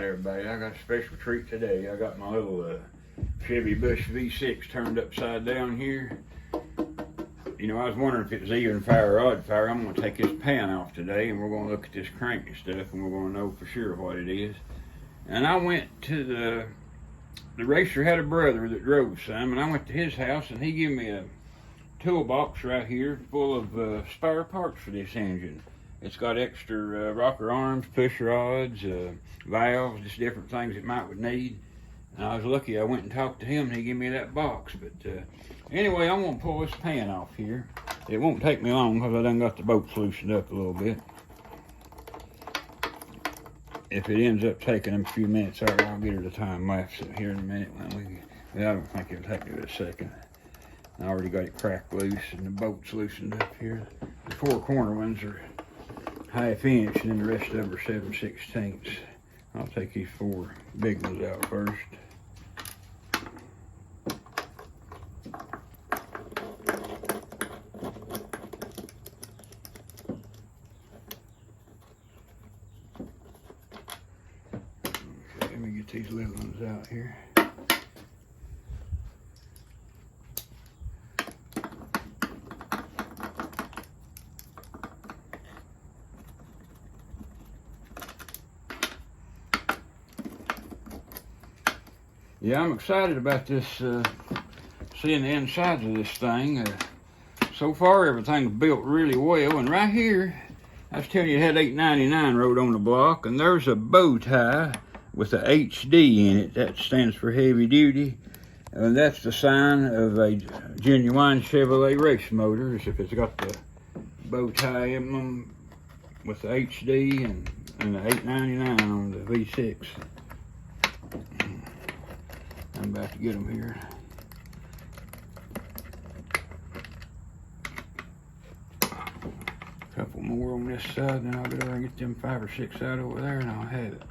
right, everybody. I got a special treat today. I got my little Chevy Bush V6 turned upside down here. You know, I was wondering if it was even fire or odd fire. I'm going to take this pan off today, and we're going to look at this crank and stuff, and we're going to know for sure what it is. And I went to the racer had a brother that drove some, and I went to his house, and he gave me a toolbox right here full of spare parts for this engine. It's got extra rocker arms, push rods, valves, just different things it might would need. And I was lucky I went and talked to him and he gave me that box. But anyway, I'm going to pull this pan off here. It won't take me long because I done got the bolts loosened up a little bit. If it ends up taking them a few minutes, I'll get her the time lapse here in a minute. I don't think it'll take me but a second. I already got it cracked loose and the bolts loosened up here. The four corner ones are 1/2 inch and then the rest of them are 7/16. I'll take these four big ones out first. Okay, let me get these little ones out here. Yeah, I'm excited about this, seeing the insides of this thing. So far, everything's built really well. And right here, I was telling you, it had 899 wrote on the block, and there's a bow tie with a HD in it. That stands for heavy duty. And that's the sign of a genuine Chevrolet race motor. If it's got the bow tie emblem with the HD and the 899 on the V6. I'm about to get them here. A couple more on this side, and then I'll go over and get them 5 or 6 out over there, and I'll have it.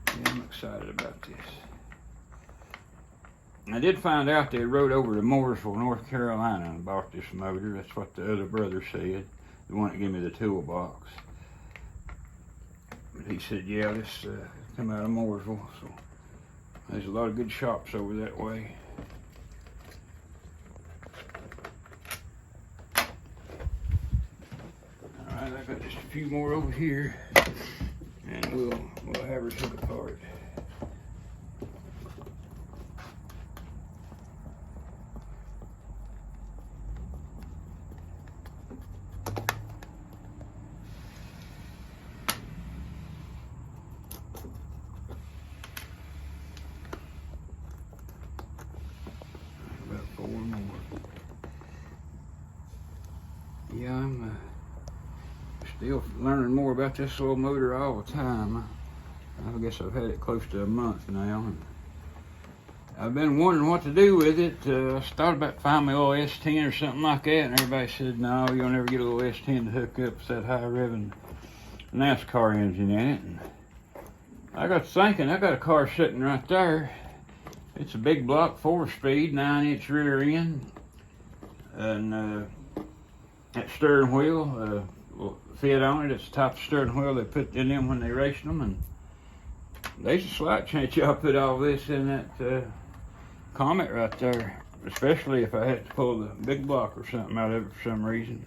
Yeah, I'm excited about this. I did find out they rode over to Mooresville, North Carolina and bought this motor. That's what the other brother said, the one that gave me the toolbox. But he said, yeah, this come out of Mooresville. So there's a lot of good shops over that way. All right, I got just a few more over here, and we'll have her took apart. Yeah, I'm still learning more about this little motor all the time. I guess I've had it close to a month now. And I've been wondering what to do with it. I thought about finding me a little S10 or something like that, and everybody said, no, you'll never get a little S10 to hook up with that high-revving Nascar engine in it. And I got thinking, I got a car sitting right there. It's a big block, 4-speed, 9-inch rear end, and that steering wheel will fit on it. It's the top of the steering wheel they put in them when they raced them, and there's a slight chance y'all put all this in that Comet right there, especially if I had to pull the big block or something out of it for some reason.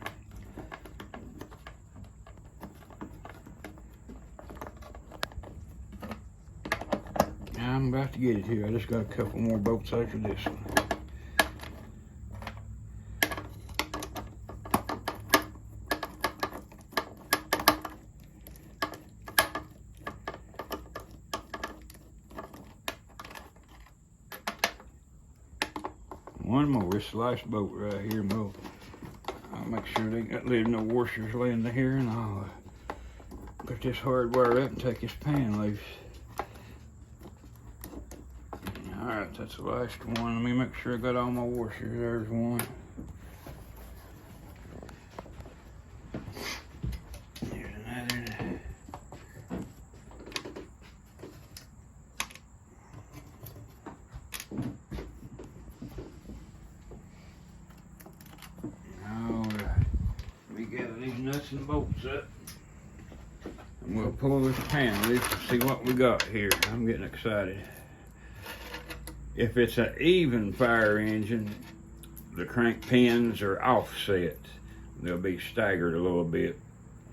I'm about to get it here. I just got a couple more bolts after this one. One more, this last bolt right here, and I'll make sure they got leave no washers laying here, and I'll put this hardwire up and take this pan loose. Alright, that's the last one. Let me make sure I got all my washers. There's one. Here's another. these nuts and bolts up. And we'll pull this panel loose and see what we got here. I'm getting excited. If it's an even fire engine, the crank pins are offset. They'll be staggered a little bit.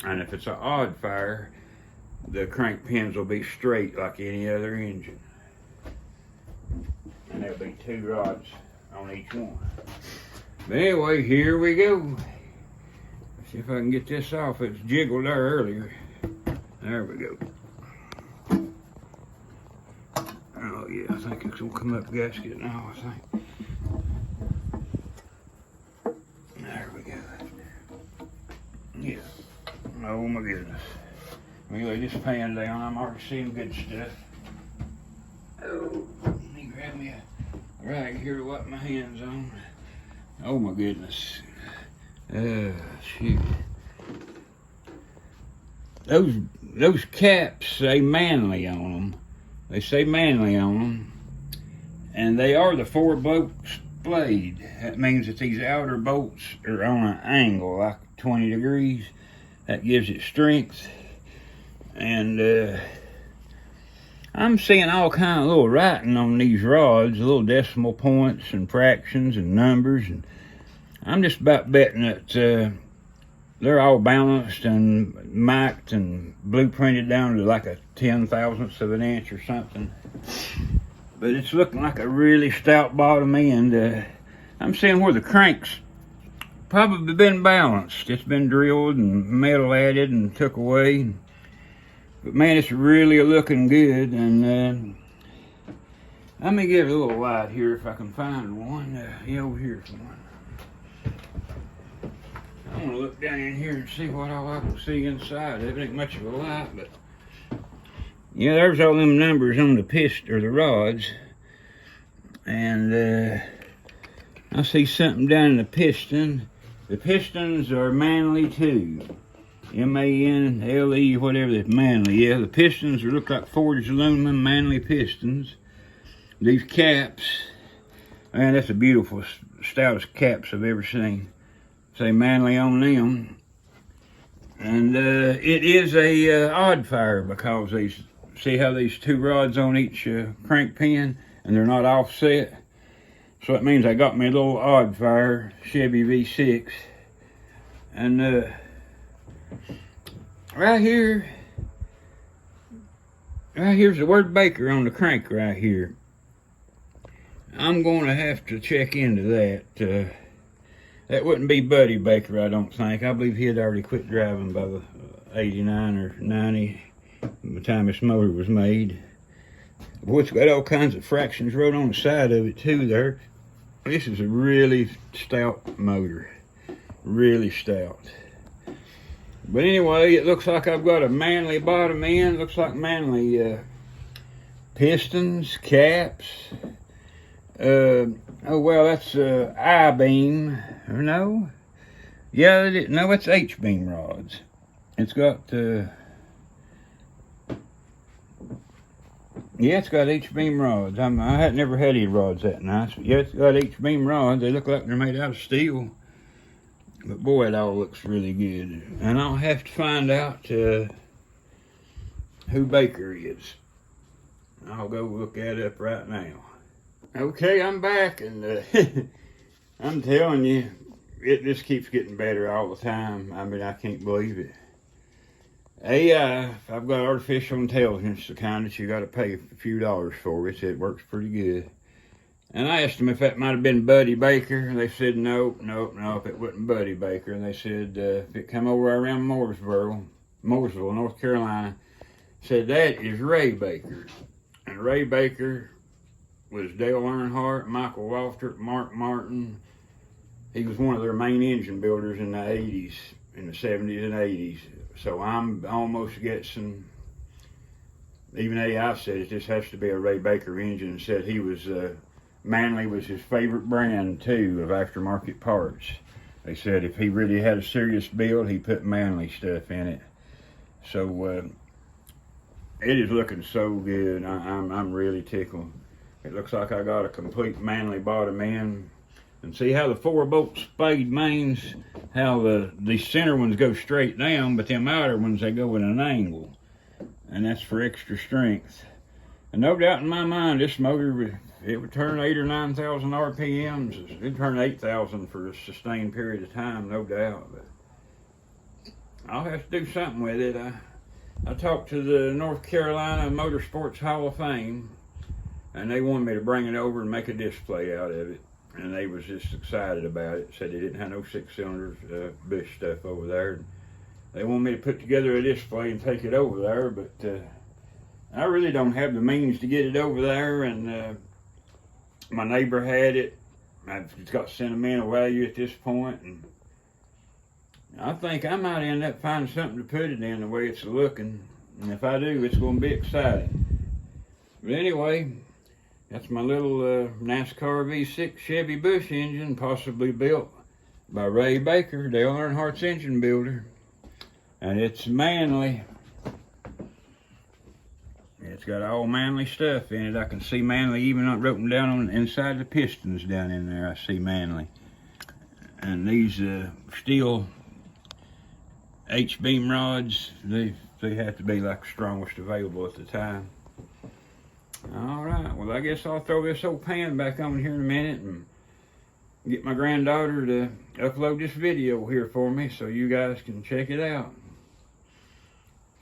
And if it's an odd fire, the crank pins will be straight like any other engine. And there'll be 2 rods on each one. But anyway, here we go. Let's see if I can get this off. It's jiggled there earlier. There we go. Oh yeah, I think it's gonna come up gasket now, I think. There we go. Yeah. Oh my goodness. Let me lay this pan down. I'm already seeing good stuff. Oh, let me grab me a rag here to wipe my hands on. Oh my goodness. Shoot. Those caps say Manley on them. They say Manley on them. And they are the 4 bolts blade. That means that these outer bolts are on an angle, like 20 degrees. That gives it strength. And I'm seeing all kind of little writing on these rods, little decimal points and fractions and numbers. And I'm just about betting that they're all balanced and mic'd and blueprinted down to like a 10,000th of an inch or something. But it's looking like a really stout bottom end. I'm seeing where the crank's probably been balanced. It's been drilled and metal added and took away. But man, it's really looking good. And let me get a little light here if I can find one. Yeah, over here's one. I'm gonna look down in here and see what all I can see inside. It ain't much of a light, but yeah, there's all them numbers on the piston or the rods. And I see something down in the piston. The pistons are Manley too. M-A-N-L-E, whatever that's Manley. Yeah, the pistons look like forged aluminum Manley pistons. These caps, man, that's the beautiful, stoutest caps I've ever seen. Say Manley on them. And it is a odd fire because these, see how these 2 rods on each crank pin and they're not offset. So it means I got me a little odd fire Chevy V6. And right here's the word Baker on the crank right here. I'm going to have to check into that. That wouldn't be Buddy Baker, I don't think. I believe he had already quit driving by the 89 or 90 by the time this motor was made. Boy, it's got all kinds of fractions wrote on the side of it too there. This is a really stout motor. Really stout. But anyway, it looks like I've got a Manley bottom end. Looks like Manley pistons, caps. Oh well, that's I-beam. Or no? Yeah, no, it's H-beam rods. It's got yeah, it's got H-beam rods. I had never had any rods that nice. But yeah, it's got H-beam rods. They look like they're made out of steel. But boy, it all looks really good. And I'll have to find out who Baker is. I'll go look that up right now. Okay, I'm back, and I'm telling you, it just keeps getting better all the time. I mean, I can't believe it. AI, I've got artificial intelligence, the kind that you got to pay a few dollars for. It works pretty good. And I asked them if that might have been Buddy Baker. They said no, if it wasn't Buddy Baker. And they said if it come over around Mooresville, North Carolina, said that is Ray Baker. And Ray Baker was Dale Earnhardt, Michael Waltrip, Mark Martin. He was one of their main engine builders in the 80s, in the 70s and 80s. So I'm almost guessing, even AI said it just has to be a Ray Baker engine, and said he was, Manley was his favorite brand too of aftermarket parts. They said if he really had a serious build, he put Manley stuff in it. So it is looking so good. I'm really tickled. It looks like I got a complete Manley bottom end. And see how the 4 bolt spade mains how these center ones go straight down, but them outer ones, they go at an angle. And that's for extra strength. And no doubt in my mind, this motor, it would turn 8,000 or 9,000 RPMs. It'd turn 8,000 for a sustained period of time, no doubt. But I'll have to do something with it. I talked to the North Carolina Motorsports Hall of Fame, and they wanted me to bring it over and make a display out of it. And they was just excited about it. Said they didn't have no 6-cylinder Bush stuff over there. They want me to put together a display and take it over there, but I really don't have the means to get it over there. And my neighbor had it. It's got sentimental value at this point, and I think I might end up finding something to put it in the way it's looking. And if I do, it's going to be exciting. But anyway, that's my little NASCAR V6 Chevy Bush engine, possibly built by Ray Baker, Dale Earnhardt's engine builder. And it's Manley. It's got all Manley stuff in it. I can see Manley even written down on the inside of the pistons down in there. I see Manley. And these steel H-beam rods, they have to be like the strongest available at the time. All right, well, I guess I'll throw this old pan back on here in a minute and get my granddaughter to upload this video here for me so you guys can check it out.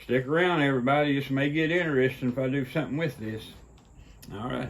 Stick around, everybody. This may get interesting if I do something with this. All right.